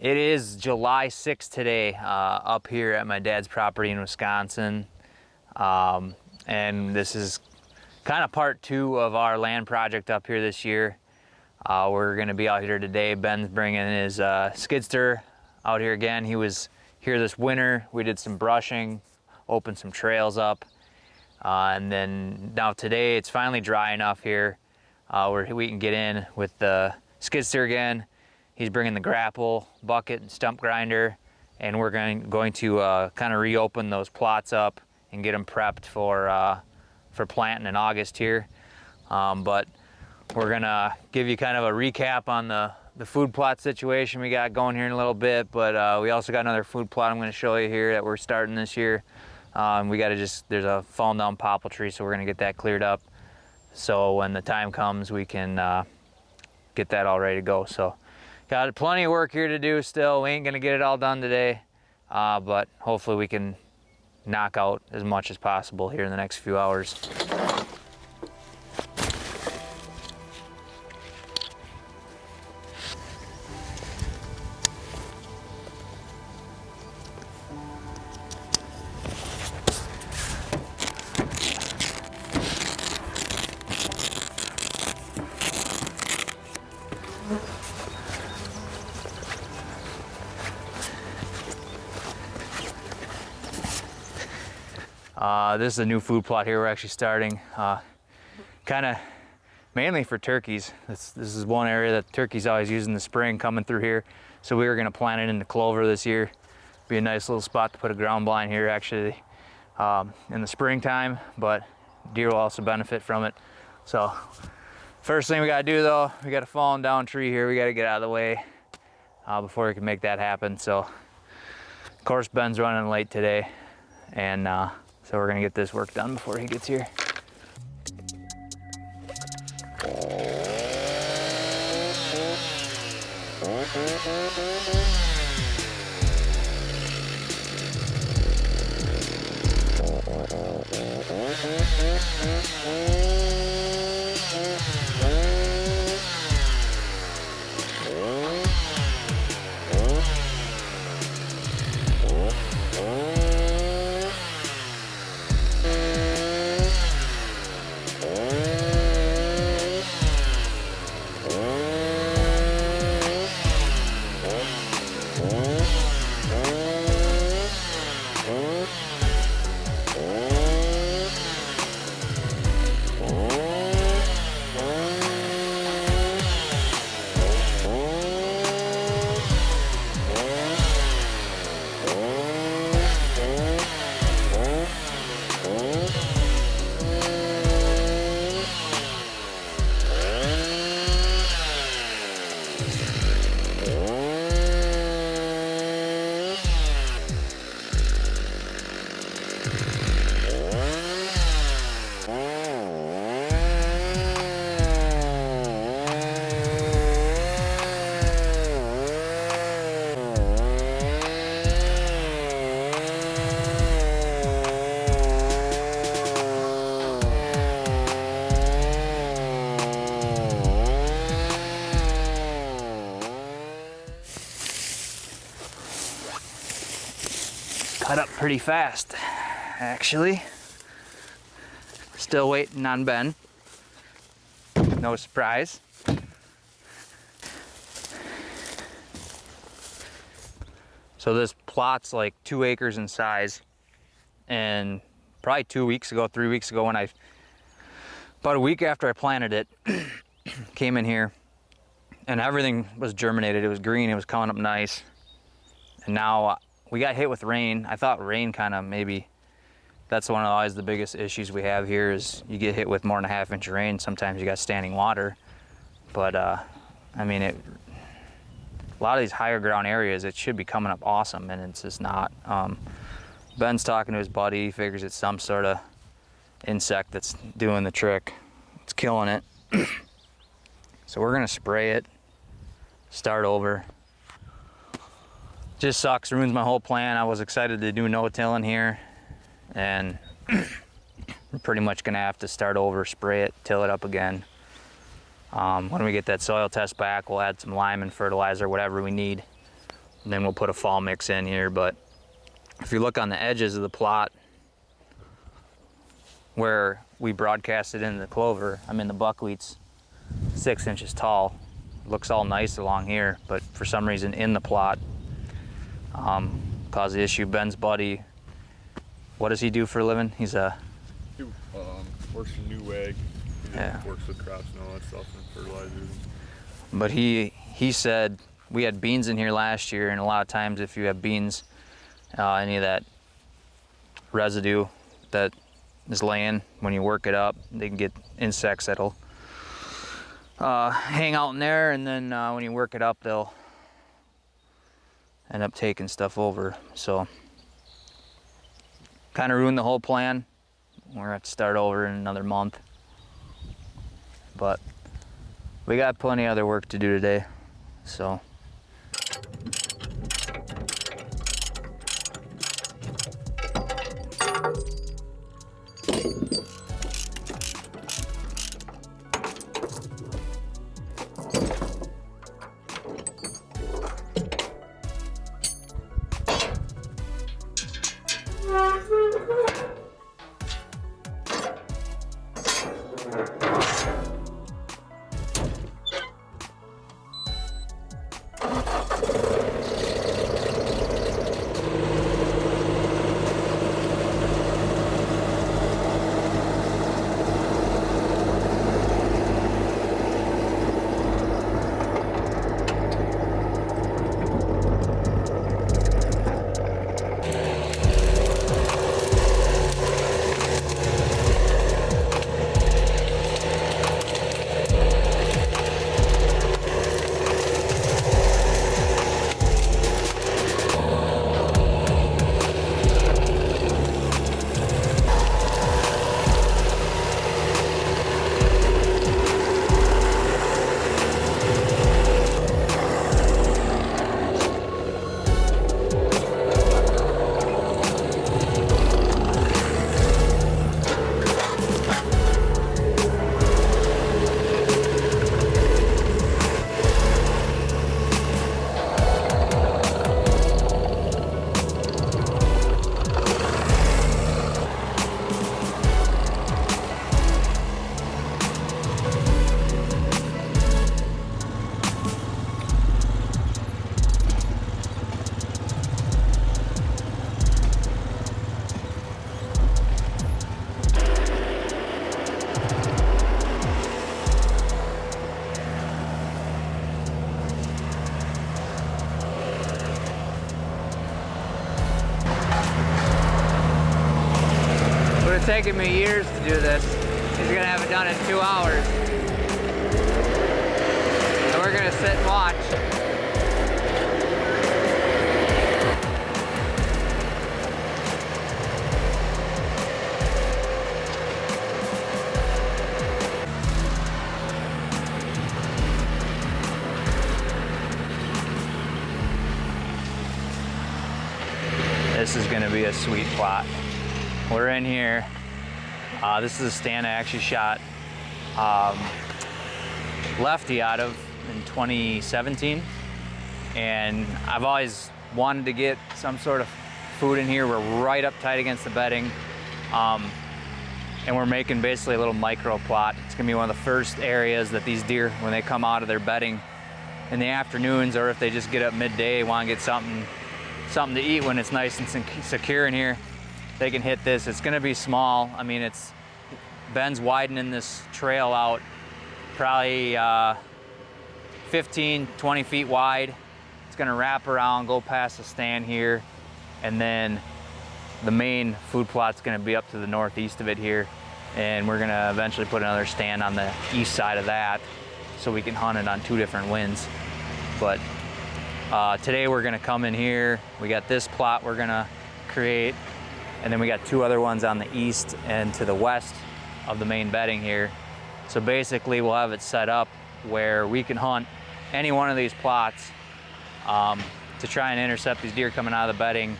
It is July 6th today, up here at my dad's property in Wisconsin. And this is kind of part 2 of our land project up here this year. We're gonna be out here today. Ben's bringing his skidster out here again. He was here this winter. We did some brushing, opened some trails up. And then now today it's finally dry enough here where we can get in with the skidster again. He's bringing the grapple, bucket, and stump grinder, and we're going to kind of reopen those plots up and get them prepped for planting in August here. But we're gonna give you kind of a recap on the food plot situation we got going here in a little bit, but we also got another food plot I'm gonna show you here that we're starting this year. We gotta there's a fallen down popple tree, so we're gonna get that cleared up. So when the time comes, we can get that all ready to go. So got plenty of work here to do still. We ain't gonna get it all done today, but hopefully we can knock out as much as possible here in the next few hours. This is a new food plot here we're actually starting, kind of mainly for turkeys. This is one area that turkeys always use in the spring coming through here. So we were gonna plant it into clover this year. Be a nice little spot to put a ground blind here actually in the springtime, but deer will also benefit from it. So first thing we gotta do though, we got a fallen down tree here we gotta get out of the way before we can make that happen. So of course Ben's running late today, and so we're gonna get this work done before he gets here. Cut up pretty fast, actually. Still waiting on Ben. No surprise. So this plot's like 2 acres in size, and probably 2 weeks ago, 3 weeks ago, when about a week after I planted it, came in here and everything was germinated. It was green, it was coming up nice. And now we got hit with rain. I thought rain kind of maybe, that's one of always the biggest issues we have here is you get hit with more than a 1/2 inch of rain. Sometimes you got standing water. But I mean, a lot of these higher ground areas, it should be coming up awesome, and it's just not. Ben's talking to his buddy, he figures it's some sort of insect that's doing the trick. It's killing it. So we're gonna spray it, start over. Just sucks, ruins my whole plan. I was excited to do no-tilling here, and we're pretty much gonna have to start over, spray it, till it up again. When we get that soil test back, we'll add some lime and fertilizer, whatever we need. And then we'll put a fall mix in here. But if you look on the edges of the plot where we broadcasted into the clover, I mean the buckwheat's 6 inches tall. Looks all nice along here, but for some reason in the plot caused the issue. Ben's buddy, what does he do for a living? He's a... He works for New Wag. Yeah. Works with crops and all that stuff and fertilizers. But he said we had beans in here last year, and a lot of times if you have beans, any of that residue that is laying, when you work it up, they can get insects that'll hang out in there, and then when you work it up, they'll end up taking stuff over. So kind of ruined the whole plan. We're gonna have to start over in another month, but we got plenty of other work to do today, so. It's taken me years to do this. He's gonna have it done in 2 hours. And we're gonna sit and watch. This is gonna be a sweet plot. We're in here. This is a stand I actually shot lefty out of in 2017. And I've always wanted to get some sort of food in here. We're right up tight against the bedding. And we're making basically a little micro plot. It's gonna be one of the first areas that these deer, when they come out of their bedding in the afternoons, or if they just get up midday, wanna get something to eat when it's nice and secure in here, they can hit this. It's gonna be small. I mean, Ben's widening this trail out probably 15, 20 feet wide. It's gonna wrap around, go past the stand here, and then the main food plot's gonna be up to the northeast of it here. And we're gonna eventually put another stand on the east side of that so we can hunt it on 2 different winds. But today we're gonna come in here. We got this plot we're gonna create, and then we got 2 other ones on the east and to the west of the main bedding here. So basically we'll have it set up where we can hunt any one of these plots to try and intercept these deer coming out of the bedding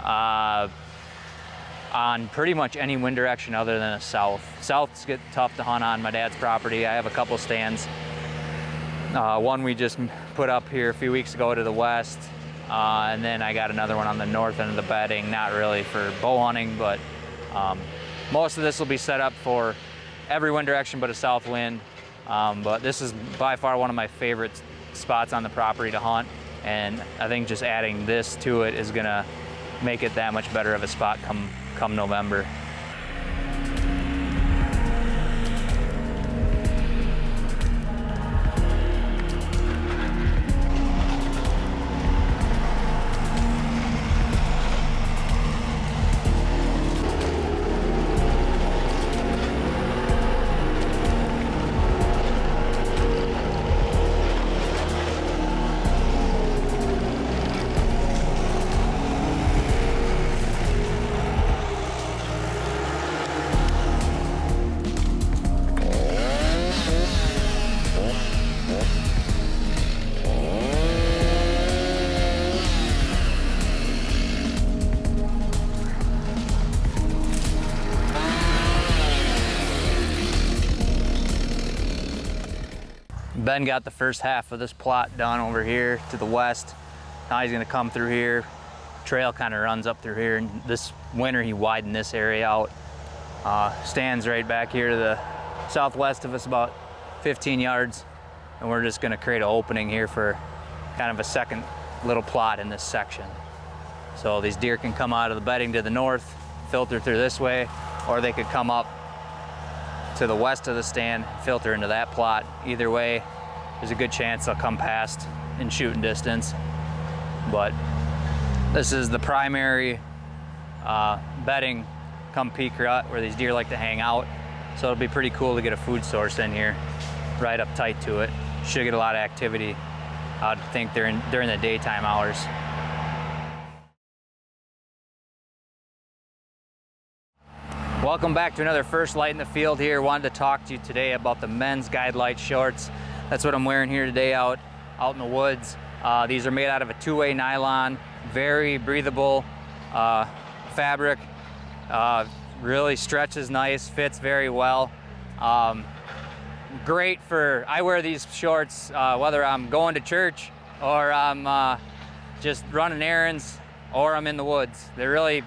on pretty much any wind direction other than the south. South's get tough to hunt on my dad's property. I have a couple stands. One we just put up here a few weeks ago to the west. And then I got another one on the north end of the bedding, not really for bow hunting, but most of this will be set up for every wind direction but a south wind. But this is by far one of my favorite spots on the property to hunt, and I think just adding this to it is gonna make it that much better of a spot come November. Ben got the first half of this plot done over here to the west. Now he's gonna come through here. Trail kind of runs up through here, and this winter he widened this area out. Stands right back here to the southwest of us, about 15 yards. And we're just gonna create an opening here for kind of a second little plot in this section. So these deer can come out of the bedding to the north, filter through this way, or they could come up to the west of the stand, filter into that plot. Either way, there's a good chance they'll come past in shooting distance. But this is the primary bedding come peak rut where these deer like to hang out. So it'll be pretty cool to get a food source in here, right up tight to it. Should get a lot of activity, I'd think, during the daytime hours. Welcome back to another First Light in the Field here. Wanted to talk to you today about the men's guide light shorts. That's what I'm wearing here today out in the woods. These are made out of a two-way nylon, very breathable fabric. Really stretches nice, fits very well. Great for, I wear these shorts whether I'm going to church or I'm just running errands or I'm in the woods. They're really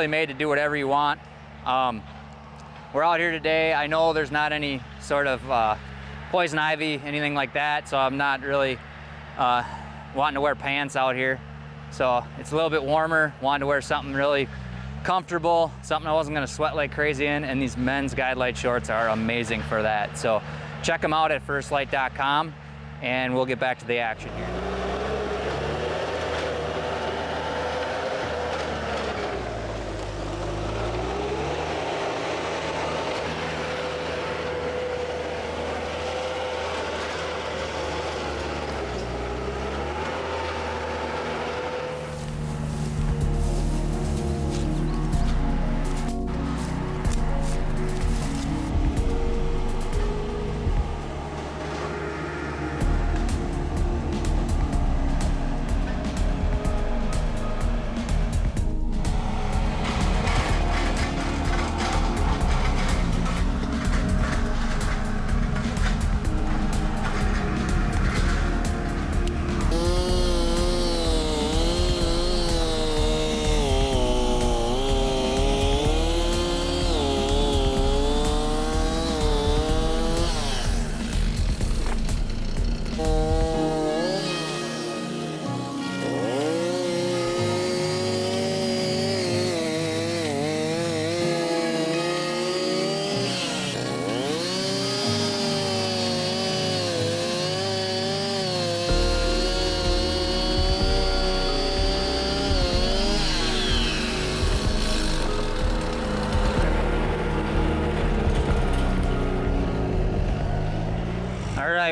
made to do whatever you want. We're out here today. I know there's not any sort of poison ivy, anything like that, so I'm not really wanting to wear pants out here. So it's a little bit warmer. Wanted to wear something really comfortable, something I wasn't gonna sweat like crazy in, and these men's guide light shorts are amazing for that. So check them out at firstlight.com, and we'll get back to the action here.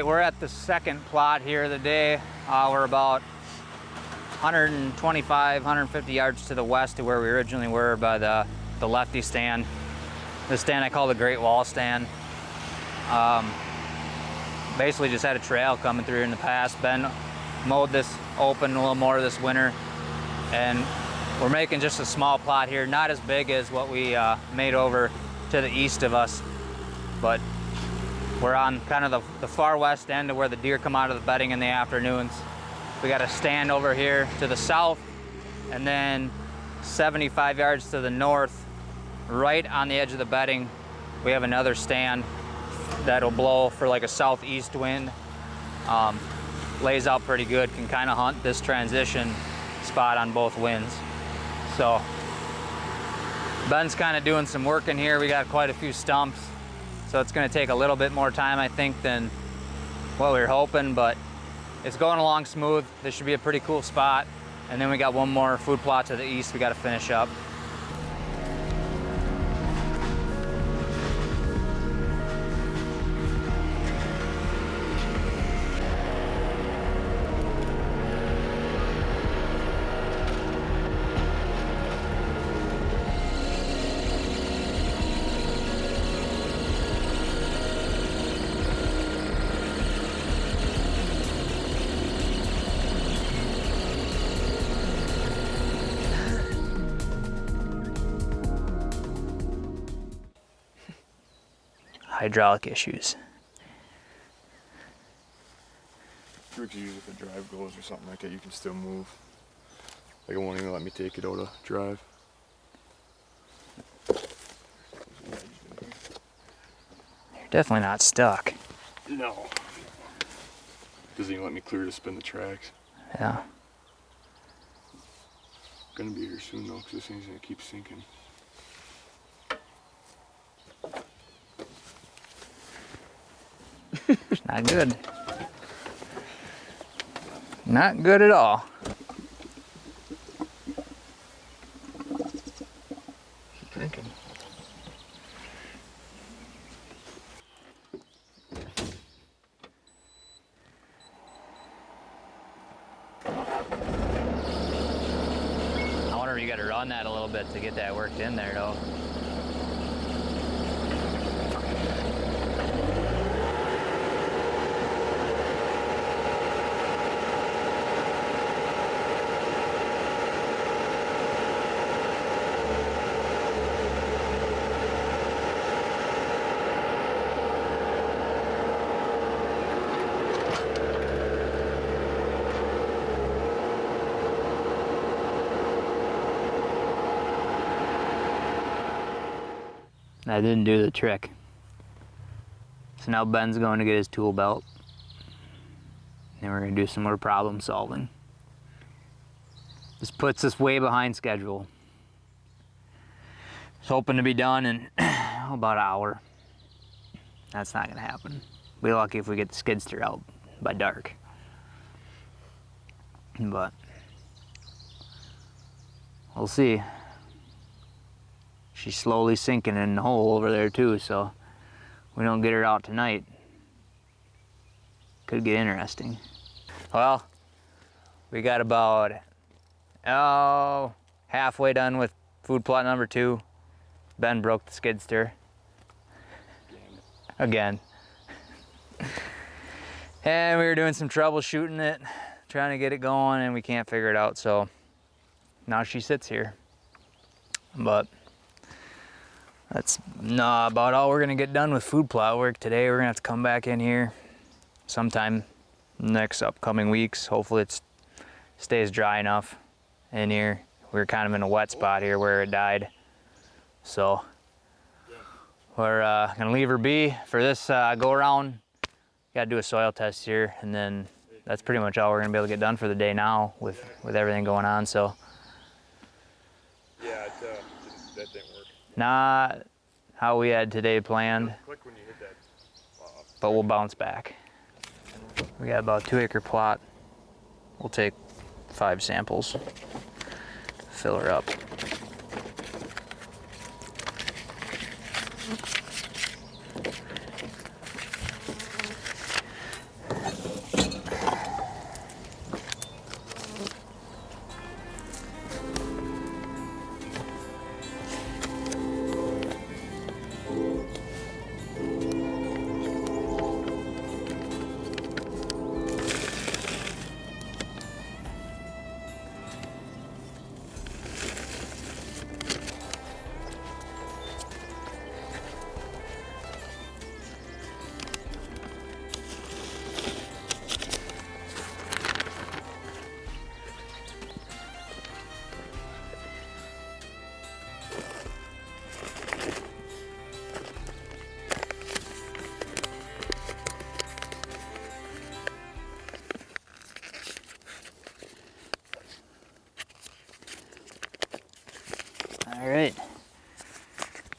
We're at the second plot here of the day. We're about 125, 150 yards to the west of where we originally were by the lefty stand. This stand I call the Great Wall stand. Basically just had a trail coming through here in the past. Ben mowed this open a little more this winter, and we're making just a small plot here, not as big as what we made over to the east of us, but we're on kind of the far west end of where the deer come out of the bedding in the afternoons. We got a stand over here to the south, and then 75 yards to the north, right on the edge of the bedding, we have another stand that'll blow for like a southeast wind. Lays out pretty good, can kind of hunt this transition spot on both winds. So Ben's kind of doing some work in here. We got quite a few stumps, so it's going to take a little bit more time, I think, than what we were hoping, but it's going along smooth. This should be a pretty cool spot. And then we got one more food plot to the east we got to finish up. Hydraulic issues. What you use if a drive goes or something like that, you can still move. Like it won't even let me take it out of drive. You're definitely not stuck. No. Doesn't even let me clear to spin the tracks. Yeah. Gonna be here soon though, because this thing's gonna keep sinking. It's not good. Not good at all. Keep drinking. I wonder if you got to run that a little bit to get that worked in there, though. That didn't do the trick. So now Ben's going to get his tool belt. And we're going to do some more problem solving. This puts us way behind schedule. It's hoping to be done in about an hour. That's not going to happen. We'll be lucky if we get the skid steer out by dark. But we'll see. She's slowly sinking in the hole over there too, so we don't get her out tonight. Could get interesting. Well, we got about halfway done with food plot number 2. Ben broke the skid steer. Again. And we were doing some troubleshooting it, trying to get it going, and we can't figure it out, so now she sits here. But that's about all we're gonna get done with food plot work today. We're gonna have to come back in here sometime next upcoming weeks. Hopefully it stays dry enough in here. We're kind of in a wet spot here where it died. So we're gonna leave her be for this go around. Gotta do a soil test here, and then that's pretty much all we're gonna be able to get done for the day now with everything going on. So Yeah, that didn't work. not how we had today planned, Click when you hit that. but we'll bounce back. We got about 2 acre plot. We'll take 5 samples, fill her up. right.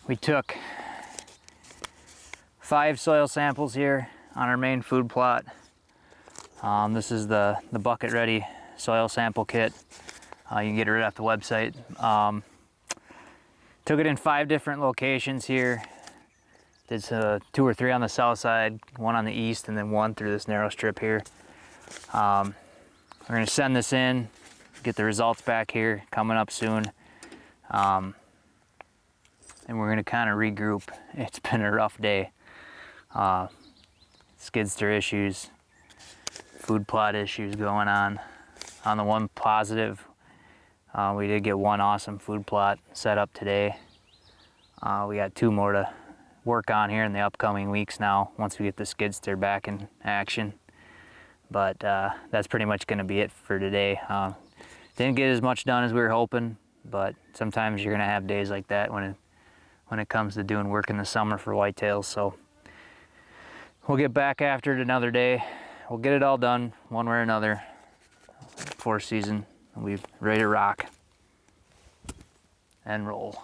We took 5 soil samples here on our main food plot. This is the bucket ready soil sample kit. You can get it right off the website. Took it in 5 different locations here. Did 2 or 3 on the south side, 1 on the east, and then 1 through this narrow strip here. We're gonna send this in, get the results back here coming up soon. And we're gonna kind of regroup. It's been a rough day. Skid steer issues, food plot issues going on. On the one positive, we did get 1 awesome food plot set up today. We got 2 more to work on here in the upcoming weeks now, once we get the skid steer back in action. But that's pretty much gonna be it for today. Didn't get as much done as we were hoping, but sometimes you're gonna have days like that when it comes to doing work in the summer for whitetails. So we'll get back after it another day. We'll get it all done one way or another before season. We'll be ready to rock and roll.